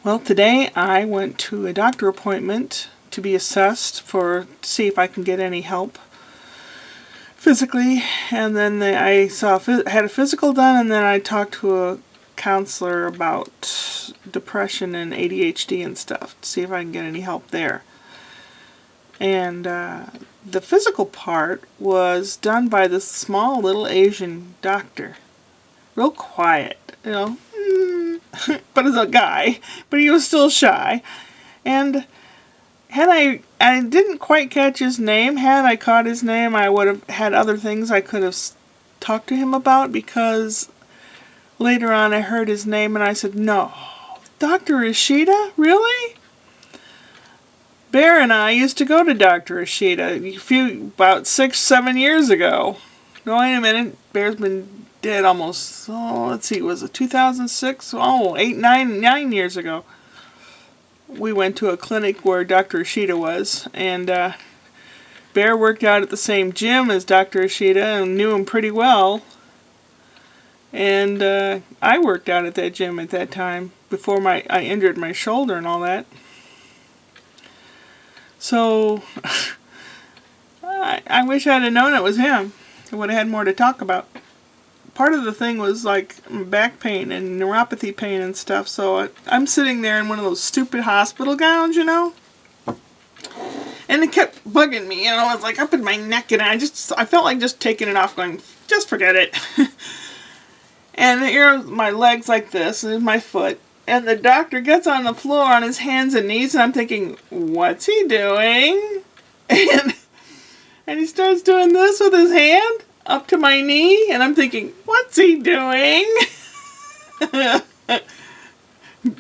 Well, today I went to a doctor appointment to be assessed to see if I can get any help physically, and then had a physical done, and then I talked to a counselor about depression and ADHD and stuff to see if I can get any help there. And the physical part was done by this small little Asian doctor. Real quiet, but as a guy, but he was still shy. And I didn't quite catch his name. Had I caught his name, I would have had other things I could have talked to him about, because later on I heard his name and I said, "No, Dr. Ishida? Really?" Bear and I used to go to Dr. Ishida about 6-7 years ago. No, wait a minute. Bear's been dead almost, was it 2006? 9 years ago. We went to a clinic where Dr. Ishida was, and Bear worked out at the same gym as Dr. Ishida and knew him pretty well. And I worked out at that gym at that time before I injured my shoulder and all that. So I wish I'd have known it was him. I would have had more to talk about. Part of the thing was like back pain and neuropathy pain and stuff, so I'm sitting there in one of those stupid hospital gowns, and it kept bugging me, it was like up in my neck, and I felt like just taking it off, going, just forget it. And here my legs like this, and my foot, and the doctor gets on the floor on his hands and knees, and I'm thinking, what's he doing? And he starts doing this with his hand up to my knee, and I'm thinking, what's he doing?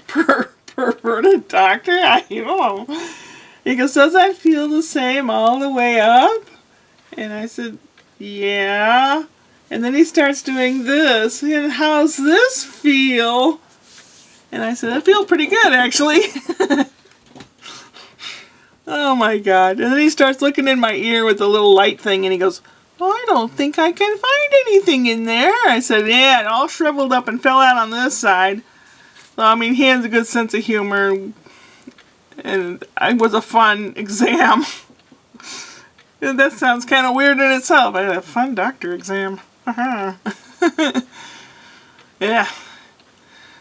Perverted doctor? I don't know. He goes, does that feel the same all the way up? And I said, yeah. And then he starts doing this, and how's this feel? And I said, I feel pretty good, actually. Oh my God. And then he starts looking in my ear with the little light thing, and he goes, I don't think I can find anything in there. I said, yeah, it all shriveled up and fell out on this side. Well, I mean, he has a good sense of humor, and it was a fun exam. And that sounds kind of weird in itself. I had a fun doctor exam. Yeah.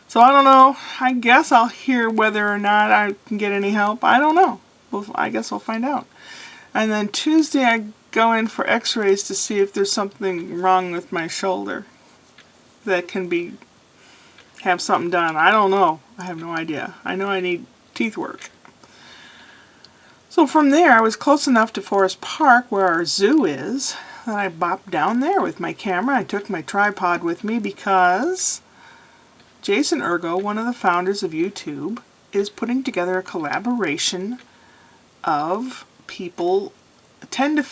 So I don't know. I guess I'll hear whether or not I can get any help. I don't know. I guess we'll find out. And then Tuesday I go in for x-rays to see if there's something wrong with my shoulder that can have something done. I don't know. I have no idea. I know I need teeth work. So from there, I was close enough to Forest Park, where our zoo is, that I bopped down there with my camera. I took my tripod with me because Jason Ergo, one of the founders of YouTube, is putting together a collaboration of people 10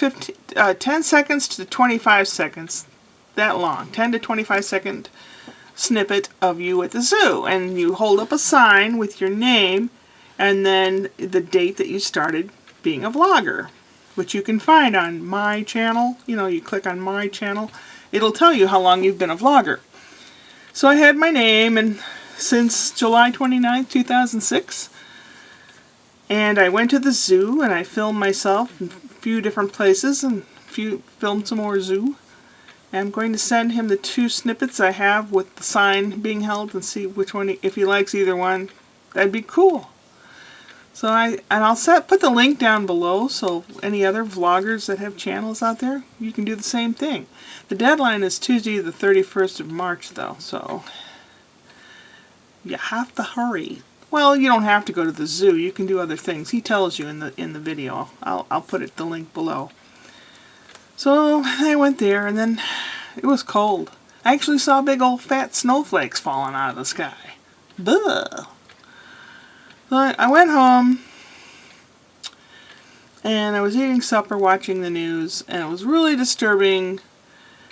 seconds to 25 seconds, that long, 10 to 25 second snippet of you at the zoo, and you hold up a sign with your name and then the date that you started being a vlogger, which you can find on my channel. You click on my channel, it'll tell you how long you've been a vlogger. So I had my name and since July 29th, 2006, and I went to the zoo and I filmed myself in a few different places and filmed some more zoo. And I'm going to send him the 2 snippets I have with the sign being held and see which one, if he likes either one. That'd be cool. So I'll put the link down below, so any other vloggers that have channels out there, you can do the same thing. The deadline is Tuesday the 31st of March though, so you have to hurry. Well, you don't have to go to the zoo. You can do other things. He tells you in the video. I'll put the link below. So I went there, and then it was cold. I actually saw big old fat snowflakes falling out of the sky. Buh. So I went home, and I was eating supper, watching the news, and it was really disturbing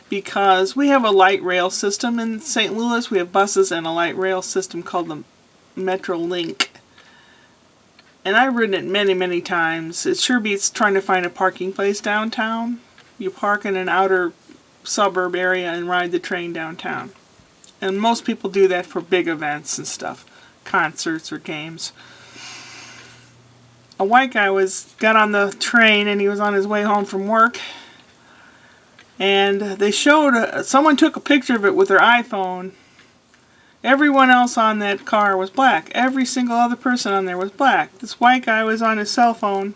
because we have a light rail system in St. Louis. We have buses and a light rail system called the Metro Link, and I've ridden it many, many times. It sure beats trying to find a parking place downtown. You park in an outer suburb area and ride the train downtown, and most people do that for big events and stuff. concerts or games. A white guy got on the train and he was on his way home from work. And they showed, someone took a picture of it with their iPhone. Everyone else on that car was black. Every single other person on there was black. This white guy was on his cell phone.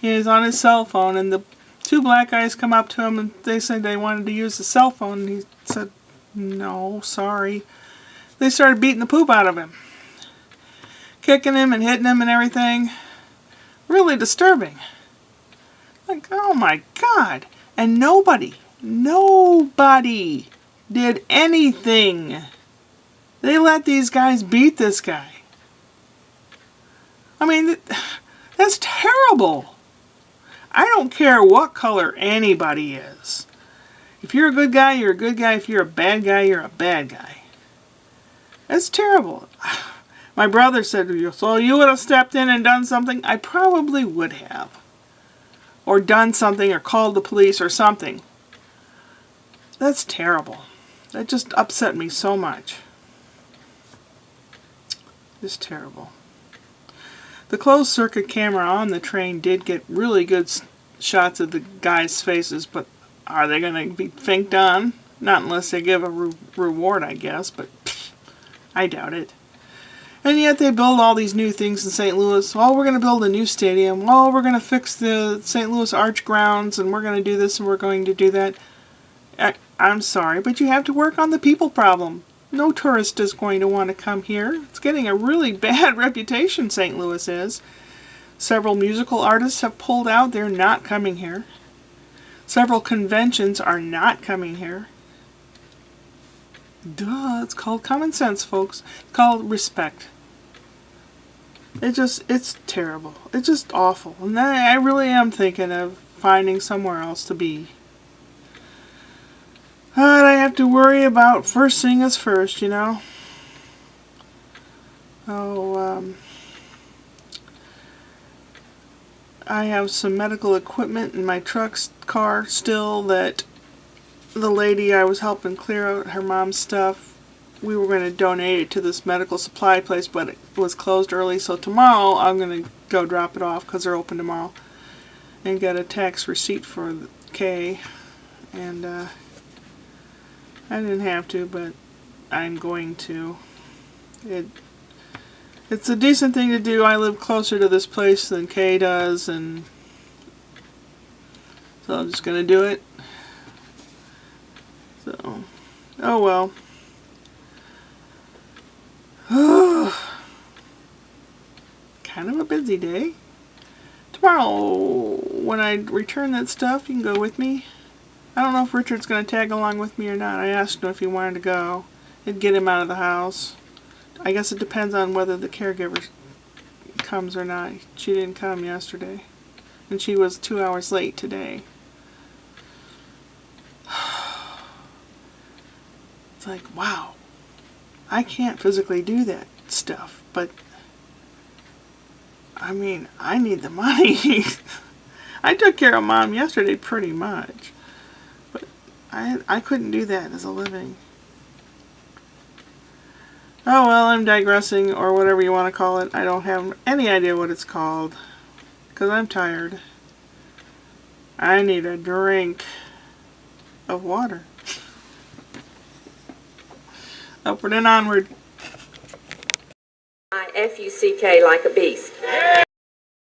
He was on his cell phone, and the two black guys come up to him and they said they wanted to use the cell phone. And he said, no, sorry. They started beating the poop out of him. Kicking him and hitting him and everything. Really disturbing. Like, oh my God. And nobody did anything. They let these guys beat this guy. I mean, that's terrible. I don't care what color anybody is. If you're a good guy, you're a good guy. If you're a bad guy, you're a bad guy. That's terrible. My brother said to you, so you would have stepped in and done something? I probably would have. Or done something, or called the police, or something. That's terrible. That just upset me so much. Just terrible. The closed circuit camera on the train did get really good shots of the guys' faces, but are they going to be finked on? Not unless they give a reward, I guess, but pff, I doubt it. And yet they build all these new things in St. Louis. Oh, we're going to build a new stadium. Oh, we're going to fix the St. Louis Arch grounds, and we're going to do this and we're going to do that. I'm sorry, but you have to work on the people problem. No tourist is going to want to come here. It's getting a really bad reputation, St. Louis is. Several musical artists have pulled out. They're not coming here. Several conventions are not coming here. Duh, it's called common sense, folks. It's called respect. It's terrible. It's just awful. And I really am thinking of finding somewhere else to be. But I have to worry about first thing is first, you know. Oh, I have some medical equipment in my car still that the lady I was helping clear out her mom's stuff, we were going to donate it to this medical supply place, but it was closed early, so tomorrow I'm going to go drop it off because they're open tomorrow and get a tax receipt for Kay. And I didn't have to, but I'm going to. It's a decent thing to do. I live closer to this place than Kay does, and so I'm just going to do it. So, oh well. Kind of a busy day. Tomorrow, when I return that stuff, you can go with me. I don't know if Richard's going to tag along with me or not. I asked him if he wanted to go. It'd get him out of the house. I guess it depends on whether the caregiver comes or not. She didn't come yesterday. And she was 2 hours late today. It's like, wow, I can't physically do that stuff, but I mean, I need the money. I took care of Mom yesterday pretty much, but I couldn't do that as a living. Oh well, I'm digressing, or whatever you want to call it. I don't have any idea what it's called, because I'm tired. I need a drink of water. Upward and onward. Fuck like a beast.